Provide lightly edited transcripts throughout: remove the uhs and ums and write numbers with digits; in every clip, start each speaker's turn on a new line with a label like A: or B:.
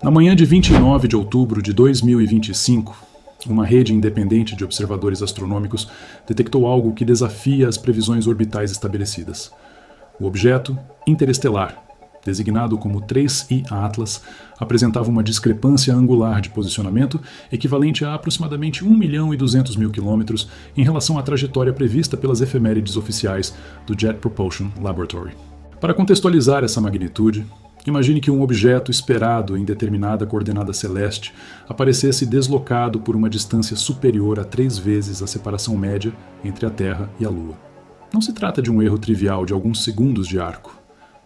A: Na manhã de 29 de outubro de 2025, uma rede independente de observadores astronômicos detectou algo que desafia as previsões orbitais estabelecidas. O objeto interestelar, designado como 3I Atlas, apresentava uma discrepância angular de posicionamento equivalente a aproximadamente 1.200.000 km em relação à trajetória prevista pelas efemérides oficiais do Jet Propulsion Laboratory. Para contextualizar essa magnitude, imagine que um objeto esperado em determinada coordenada celeste aparecesse deslocado por uma distância superior a 3 vezes a separação média entre a Terra e a Lua. Não se trata de um erro trivial de alguns segundos de arco,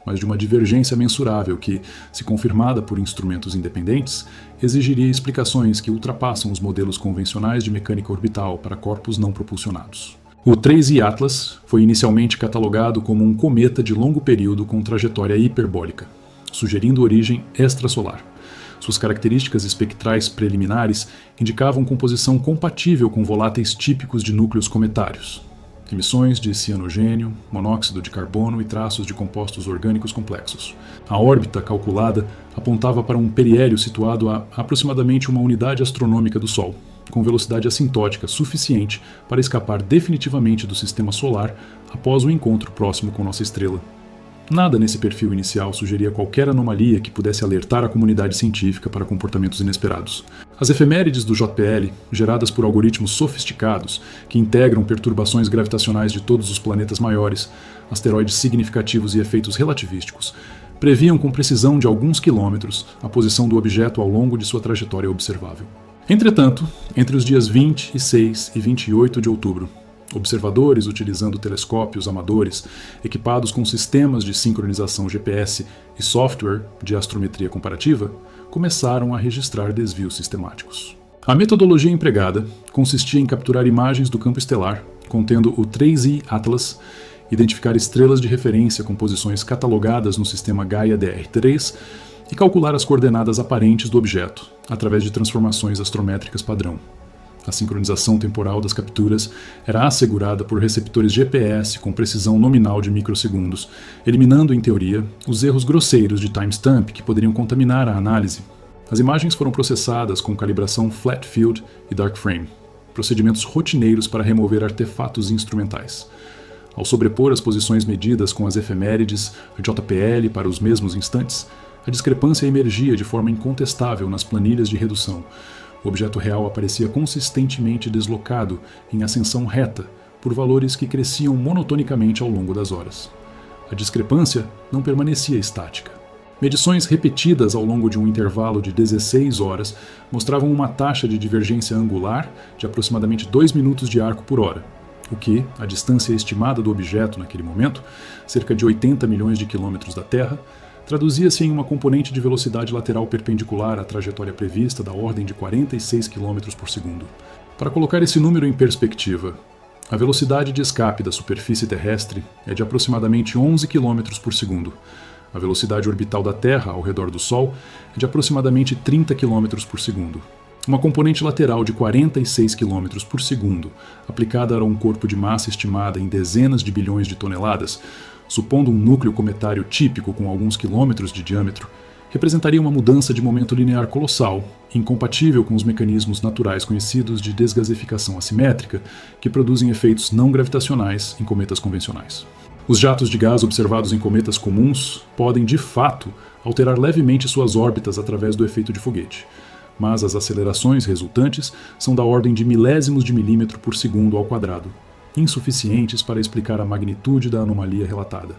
A: mas de uma divergência mensurável que, se confirmada por instrumentos independentes, exigiria explicações que ultrapassam os modelos convencionais de mecânica orbital para corpos não propulsionados. O 3I Atlas foi inicialmente catalogado como um cometa de longo período com trajetória hiperbólica, sugerindo origem extrasolar. Suas características espectrais preliminares indicavam composição compatível com voláteis típicos de núcleos cometários, emissões de cianogênio, monóxido de carbono e traços de compostos orgânicos complexos. A órbita calculada apontava para um periélio situado a aproximadamente uma unidade astronômica do Sol, com velocidade assintótica suficiente para escapar definitivamente do sistema solar após o encontro próximo com nossa estrela. Nada nesse perfil inicial sugeria qualquer anomalia que pudesse alertar a comunidade científica para comportamentos inesperados. As efemérides do JPL, geradas por algoritmos sofisticados que integram perturbações gravitacionais de todos os planetas maiores, asteroides significativos e efeitos relativísticos, previam com precisão de alguns quilômetros a posição do objeto ao longo de sua trajetória observável. Entretanto, entre os dias 26 e 28 de outubro, observadores utilizando telescópios amadores equipados com sistemas de sincronização GPS e software de astrometria comparativa começaram a registrar desvios sistemáticos. A metodologia empregada consistia em capturar imagens do campo estelar contendo o 3I Atlas, identificar estrelas de referência com posições catalogadas no sistema Gaia-DR3 e calcular as coordenadas aparentes do objeto através de transformações astrométricas padrão. A sincronização temporal das capturas era assegurada por receptores GPS com precisão nominal de microsegundos, eliminando, em teoria, os erros grosseiros de timestamp que poderiam contaminar a análise. As imagens foram processadas com calibração flat field e dark frame, procedimentos rotineiros para remover artefatos instrumentais. Ao sobrepor as posições medidas com as efemérides, a JPL para os mesmos instantes, a discrepância emergia de forma incontestável nas planilhas de redução. O objeto real aparecia consistentemente deslocado em ascensão reta por valores que cresciam monotonicamente ao longo das horas. A discrepância não permanecia estática. Medições repetidas ao longo de um intervalo de 16 horas mostravam uma taxa de divergência angular de aproximadamente 2 minutos de arco por hora, o que, a distância estimada do objeto naquele momento, cerca de 80 milhões de quilômetros da Terra, traduzia-se em uma componente de velocidade lateral perpendicular à trajetória prevista da ordem de 46 km por segundo. Para colocar esse número em perspectiva, a velocidade de escape da superfície terrestre é de aproximadamente 11 km por segundo. A velocidade orbital da Terra ao redor do Sol é de aproximadamente 30 km por segundo. Uma componente lateral de 46 km por segundo, aplicada a um corpo de massa estimada em dezenas de bilhões de toneladas, supondo um núcleo cometário típico com alguns quilômetros de diâmetro, representaria uma mudança de momento linear colossal, incompatível com os mecanismos naturais conhecidos de desgasificação assimétrica, que produzem efeitos não gravitacionais em cometas convencionais. Os jatos de gás observados em cometas comuns podem, de fato, alterar levemente suas órbitas através do efeito de foguete, mas as acelerações resultantes são da ordem de milésimos de milímetro por segundo ao quadrado, insuficientes para explicar a magnitude da anomalia relatada.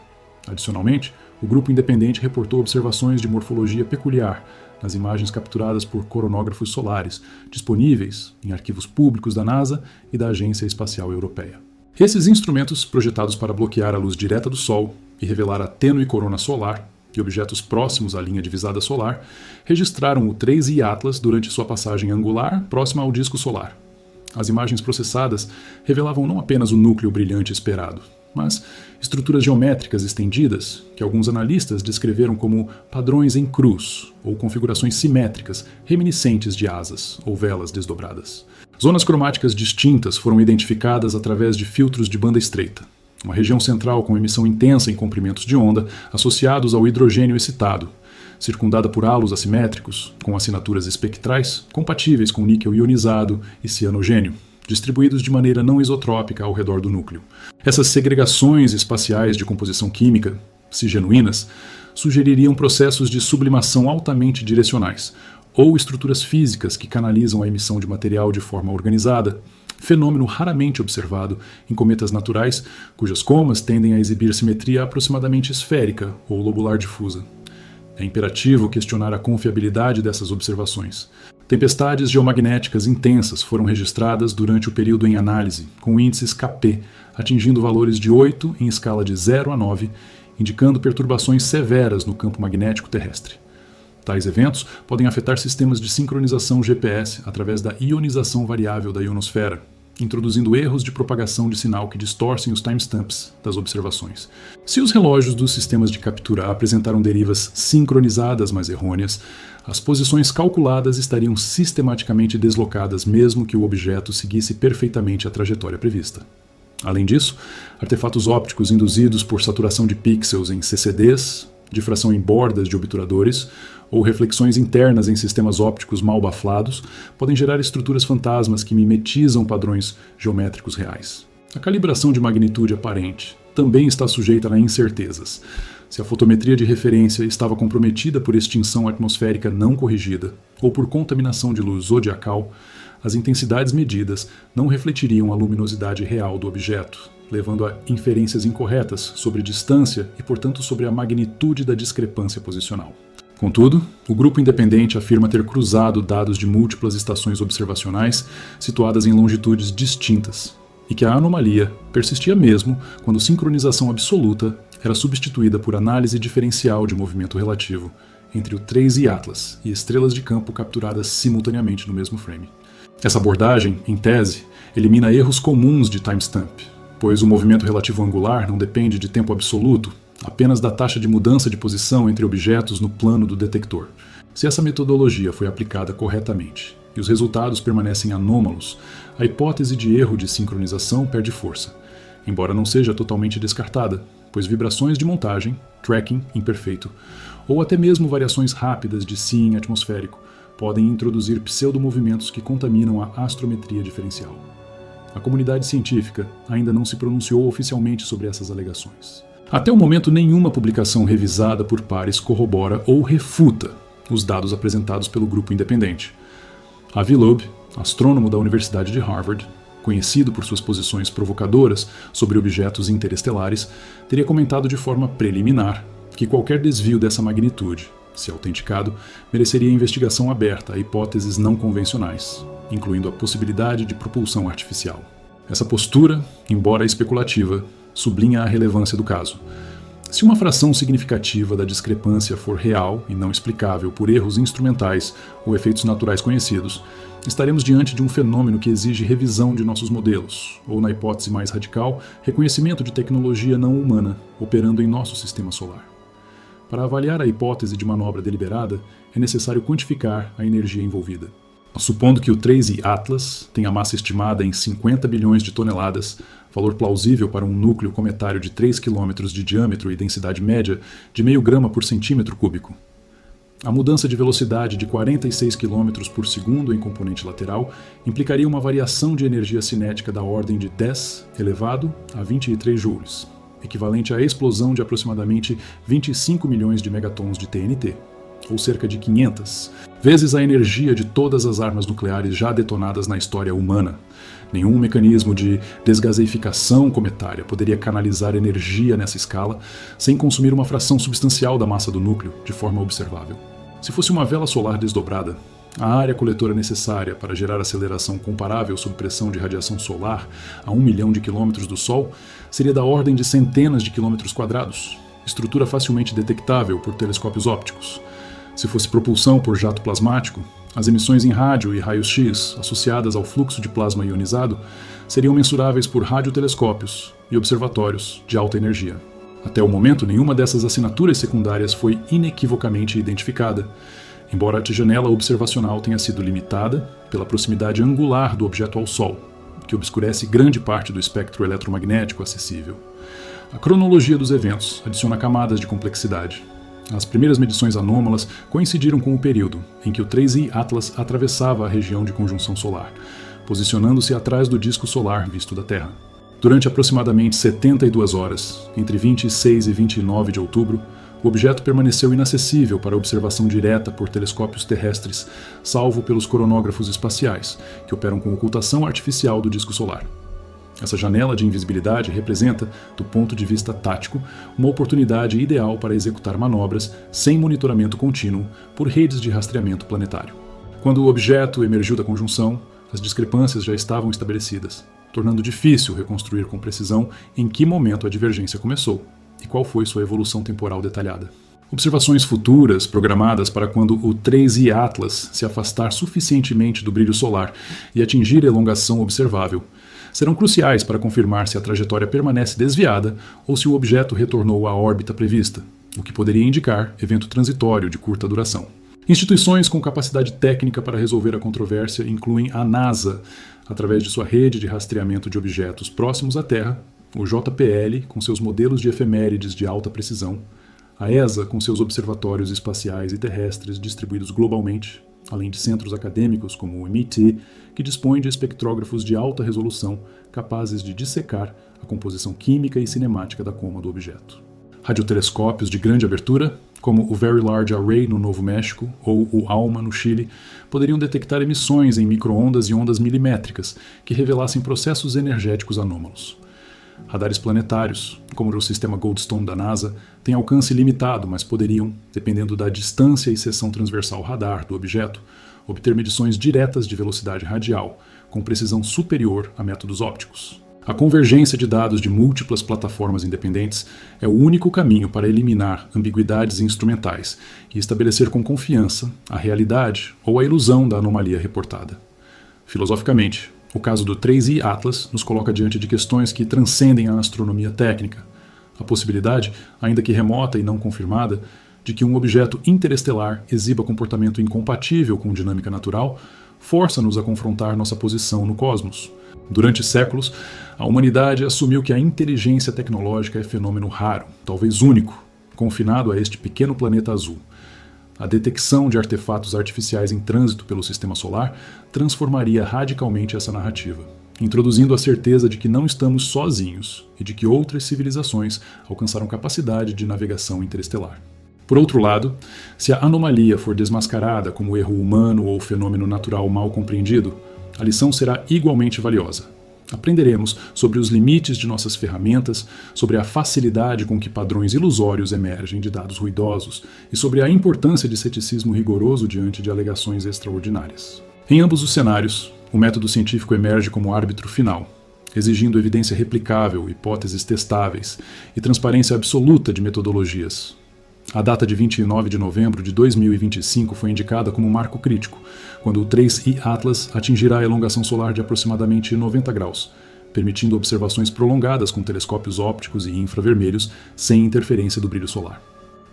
A: Adicionalmente, o grupo independente reportou observações de morfologia peculiar nas imagens capturadas por coronógrafos solares, disponíveis em arquivos públicos da NASA e da Agência Espacial Europeia. Esses instrumentos, projetados para bloquear a luz direta do Sol e revelar a tênue corona solar e objetos próximos à linha divisada solar, registraram o 3I Atlas durante sua passagem angular próxima ao disco solar. As imagens processadas revelavam não apenas o núcleo brilhante esperado, mas estruturas geométricas estendidas que alguns analistas descreveram como padrões em cruz ou configurações simétricas reminiscentes de asas ou velas desdobradas. Zonas cromáticas distintas foram identificadas através de filtros de banda estreita. Uma região central com emissão intensa em comprimentos de onda associados ao hidrogênio excitado, circundada por halos assimétricos, com assinaturas espectrais compatíveis com níquel ionizado e cianogênio, distribuídos de maneira não isotrópica ao redor do núcleo. Essas segregações espaciais de composição química, se genuínas, sugeririam processos de sublimação altamente direcionais, ou estruturas físicas que canalizam a emissão de material de forma organizada, fenômeno raramente observado em cometas naturais, cujas comas tendem a exibir simetria aproximadamente esférica ou lobular difusa. É imperativo questionar a confiabilidade dessas observações. Tempestades geomagnéticas intensas foram registradas durante o período em análise, com índices Kp atingindo valores de 8 em escala de 0 a 9, indicando perturbações severas no campo magnético terrestre. Tais eventos podem afetar sistemas de sincronização GPS através da ionização variável da ionosfera, introduzindo erros de propagação de sinal que distorcem os timestamps das observações. Se os relógios dos sistemas de captura apresentaram derivas sincronizadas mas errôneas, as posições calculadas estariam sistematicamente deslocadas mesmo que o objeto seguisse perfeitamente a trajetória prevista. Além disso, artefatos ópticos induzidos por saturação de pixels em CCDs, difração em bordas de obturadores ou reflexões internas em sistemas ópticos mal baflados podem gerar estruturas fantasmas que mimetizam padrões geométricos reais. A calibração de magnitude aparente também está sujeita a incertezas. Se a fotometria de referência estava comprometida por extinção atmosférica não corrigida ou por contaminação de luz zodiacal, as intensidades medidas não refletiriam a luminosidade real do objeto, levando a inferências incorretas sobre distância e, portanto, sobre a magnitude da discrepância posicional. Contudo, o grupo independente afirma ter cruzado dados de múltiplas estações observacionais situadas em longitudes distintas, e que a anomalia persistia mesmo quando sincronização absoluta era substituída por análise diferencial de movimento relativo entre o 3I Atlas e estrelas de campo capturadas simultaneamente no mesmo frame. Essa abordagem, em tese, elimina erros comuns de timestamp, pois o movimento relativo angular não depende de tempo absoluto, apenas da taxa de mudança de posição entre objetos no plano do detector. Se essa metodologia foi aplicada corretamente e os resultados permanecem anômalos, a hipótese de erro de sincronização perde força, embora não seja totalmente descartada, pois vibrações de montagem, tracking imperfeito, ou até mesmo variações rápidas de seeing atmosférico podem introduzir pseudomovimentos que contaminam a astrometria diferencial. A comunidade científica ainda não se pronunciou oficialmente sobre essas alegações. Até o momento, nenhuma publicação revisada por pares corrobora ou refuta os dados apresentados pelo grupo independente. Avi Loeb, astrônomo da Universidade de Harvard, conhecido por suas posições provocadoras sobre objetos interestelares, teria comentado de forma preliminar que qualquer desvio dessa magnitude, se autenticado, mereceria investigação aberta a hipóteses não convencionais, incluindo a possibilidade de propulsão artificial. Essa postura, embora especulativa, sublinha a relevância do caso. Se uma fração significativa da discrepância for real e não explicável por erros instrumentais ou efeitos naturais conhecidos, estaremos diante de um fenômeno que exige revisão de nossos modelos, ou, na hipótese mais radical, reconhecimento de tecnologia não humana operando em nosso sistema solar. Para avaliar a hipótese de manobra deliberada, é necessário quantificar a energia envolvida. Supondo que o 3I Atlas tenha massa estimada em 50 bilhões de toneladas, valor plausível para um núcleo cometário de 3 km de diâmetro e densidade média de meio grama por centímetro cúbico. A mudança de velocidade de 46 km por segundo em componente lateral implicaria uma variação de energia cinética da ordem de 10 elevado a 23 joules, equivalente à explosão de aproximadamente 25 milhões de megatons de TNT, ou cerca de 500, vezes a energia de todas as armas nucleares já detonadas na história humana. Nenhum mecanismo de desgaseificação cometária poderia canalizar energia nessa escala sem consumir uma fração substancial da massa do núcleo de forma observável. Se fosse uma vela solar desdobrada, a área coletora necessária para gerar aceleração comparável sob pressão de radiação solar a 1 milhão de quilômetros do Sol seria da ordem de centenas de quilômetros quadrados, estrutura facilmente detectável por telescópios ópticos. Se fosse propulsão por jato plasmático, as emissões em rádio e raios-x associadas ao fluxo de plasma ionizado seriam mensuráveis por radiotelescópios e observatórios de alta energia. Até o momento, nenhuma dessas assinaturas secundárias foi inequivocamente identificada, embora a janela observacional tenha sido limitada pela proximidade angular do objeto ao Sol, que obscurece grande parte do espectro eletromagnético acessível. A cronologia dos eventos adiciona camadas de complexidade. As primeiras medições anômalas coincidiram com o período em que o 3I Atlas atravessava a região de conjunção solar, posicionando-se atrás do disco solar visto da Terra. Durante aproximadamente 72 horas, entre 26 e 29 de outubro, o objeto permaneceu inacessível para observação direta por telescópios terrestres, salvo pelos coronógrafos espaciais, que operam com ocultação artificial do disco solar. Essa janela de invisibilidade representa, do ponto de vista tático, uma oportunidade ideal para executar manobras sem monitoramento contínuo por redes de rastreamento planetário. Quando o objeto emergiu da conjunção, as discrepâncias já estavam estabelecidas, tornando difícil reconstruir com precisão em que momento a divergência começou e qual foi sua evolução temporal detalhada. Observações futuras, programadas para quando o 3I Atlas se afastar suficientemente do brilho solar e atingir a elongação observável, serão cruciais para confirmar se a trajetória permanece desviada ou se o objeto retornou à órbita prevista, o que poderia indicar evento transitório de curta duração. Instituições com capacidade técnica para resolver a controvérsia incluem a NASA, através de sua rede de rastreamento de objetos próximos à Terra, o JPL, com seus modelos de efemérides de alta precisão, a ESA, com seus observatórios espaciais e terrestres distribuídos globalmente, além de centros acadêmicos como o MIT, que dispõe de espectrógrafos de alta resolução capazes de dissecar a composição química e cinemática da coma do objeto. Radiotelescópios de grande abertura, como o Very Large Array no Novo México ou o ALMA no Chile, poderiam detectar emissões em microondas e ondas milimétricas que revelassem processos energéticos anômalos. Radares planetários, como o sistema Goldstone da NASA, têm alcance limitado, mas poderiam, dependendo da distância e seção transversal radar do objeto, obter medições diretas de velocidade radial, com precisão superior a métodos ópticos. A convergência de dados de múltiplas plataformas independentes é o único caminho para eliminar ambiguidades instrumentais e estabelecer com confiança a realidade ou a ilusão da anomalia reportada. Filosoficamente, o caso do 3I Atlas nos coloca diante de questões que transcendem a astronomia técnica. A possibilidade, ainda que remota e não confirmada, de que um objeto interestelar exiba comportamento incompatível com dinâmica natural, força-nos a confrontar nossa posição no cosmos. Durante séculos, a humanidade assumiu que a inteligência tecnológica é fenômeno raro, talvez único, confinado a este pequeno planeta azul. A detecção de artefatos artificiais em trânsito pelo sistema solar transformaria radicalmente essa narrativa, introduzindo a certeza de que não estamos sozinhos e de que outras civilizações alcançaram capacidade de navegação interestelar. Por outro lado, se a anomalia for desmascarada como erro humano ou fenômeno natural mal compreendido, a lição será igualmente valiosa. Aprenderemos sobre os limites de nossas ferramentas, sobre a facilidade com que padrões ilusórios emergem de dados ruidosos e sobre a importância de ceticismo rigoroso diante de alegações extraordinárias. Em ambos os cenários, o método científico emerge como árbitro final, exigindo evidência replicável, hipóteses testáveis e transparência absoluta de metodologias. A data de 29 de novembro de 2025 foi indicada como marco crítico, quando o 3I Atlas atingirá a elongação solar de aproximadamente 90 graus, permitindo observações prolongadas com telescópios ópticos e infravermelhos sem interferência do brilho solar.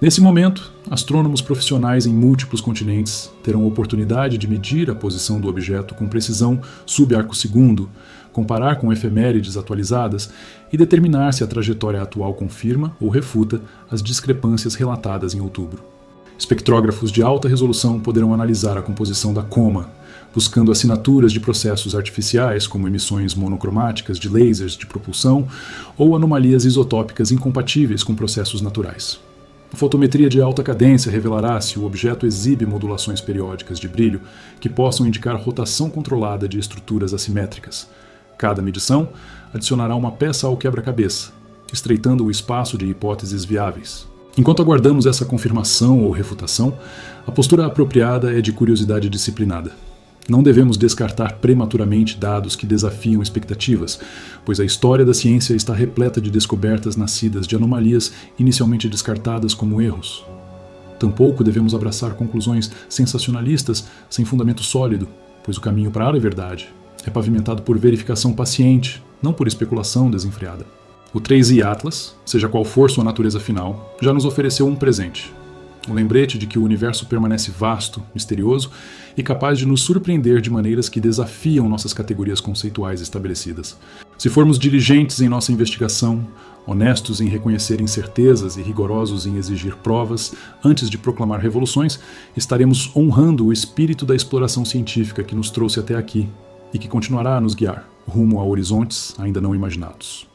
A: Nesse momento, astrônomos profissionais em múltiplos continentes terão a oportunidade de medir a posição do objeto com precisão sub-arco-segundo, comparar com efemérides atualizadas e determinar se a trajetória atual confirma ou refuta as discrepâncias relatadas em outubro. Espectrógrafos de alta resolução poderão analisar a composição da coma, buscando assinaturas de processos artificiais como emissões monocromáticas de lasers de propulsão ou anomalias isotópicas incompatíveis com processos naturais. A fotometria de alta cadência revelará se o objeto exibe modulações periódicas de brilho que possam indicar rotação controlada de estruturas assimétricas. Cada medição adicionará uma peça ao quebra-cabeça, estreitando o espaço de hipóteses viáveis. Enquanto aguardamos essa confirmação ou refutação, a postura apropriada é de curiosidade disciplinada. Não devemos descartar prematuramente dados que desafiam expectativas, pois a história da ciência está repleta de descobertas nascidas de anomalias inicialmente descartadas como erros. Tampouco devemos abraçar conclusões sensacionalistas sem fundamento sólido, pois o caminho para a verdade é pavimentado por verificação paciente, não por especulação desenfreada. O 3I Atlas, seja qual for sua natureza final, já nos ofereceu um presente. O lembrete de que o universo permanece vasto, misterioso e capaz de nos surpreender de maneiras que desafiam nossas categorias conceituais estabelecidas. Se formos diligentes em nossa investigação, Honestos em reconhecer incertezas e rigorosos em exigir provas antes de proclamar revoluções, estaremos honrando o espírito da exploração científica que nos trouxe até aqui e que continuará a nos guiar rumo a horizontes ainda não imaginados.